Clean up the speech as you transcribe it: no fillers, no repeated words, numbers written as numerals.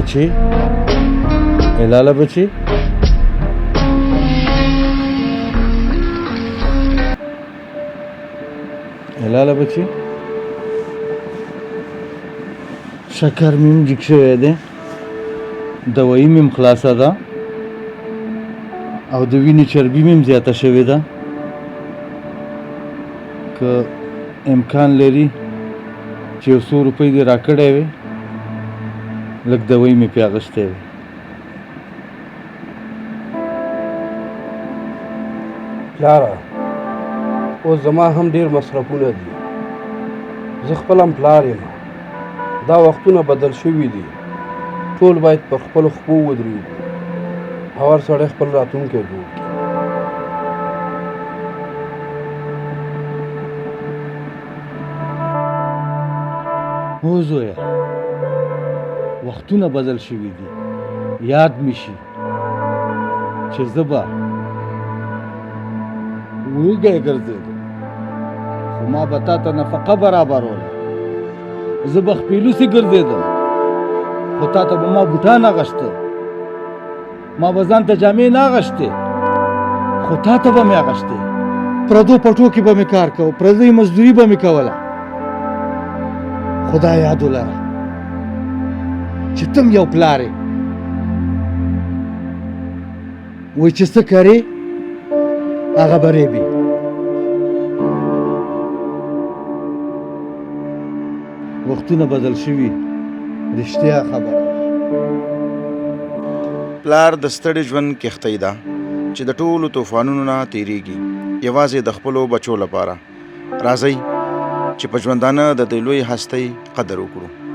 بچی لاله بچی لاله بچی شکر میم جګ شوی دی دوایي میم خلاصه ده او د وینې چربي میم زیاته شوې ده که امکان لري چې یو څو روپۍ دې راکړی وې لږ دوایي مې پې اخیستی وې پلاره اوس زما هم ډېر مصرفونه دي زه خپل هم پلار یم دا وختونه بدل شوي دي ټول باید پر خپلو خپو ودرېږو او هر سړی خپل راتلونکی جوړ کړي هو زویه وختونه بدل شوي دي یاد مې شي چې زه به وږی ګرځېدم خو ما به تا ته نفقه برابروله زه به خپېلوسې ګرځېدم خو تا ته به ما بوټان اغوسته ما به ځان ته جامې نه اغوستې خو تا ته به مې اغوستې پردو پټو کې به مې کار کوه پردۍ مزدوري به مې کوله خدا یاد ولره چې تم یو پلار یې وایي چې څه کرې هغه به ریبې وختونه بدل شوي رښتیا خبره پلار د ستړي ژوند کښتۍ ده چې د ټولو طوفانونو نه تیریږي یوازې د خپلو بچو لپاره راځئ چې په ژوندانه د دې لوی هستۍ قدر وکړو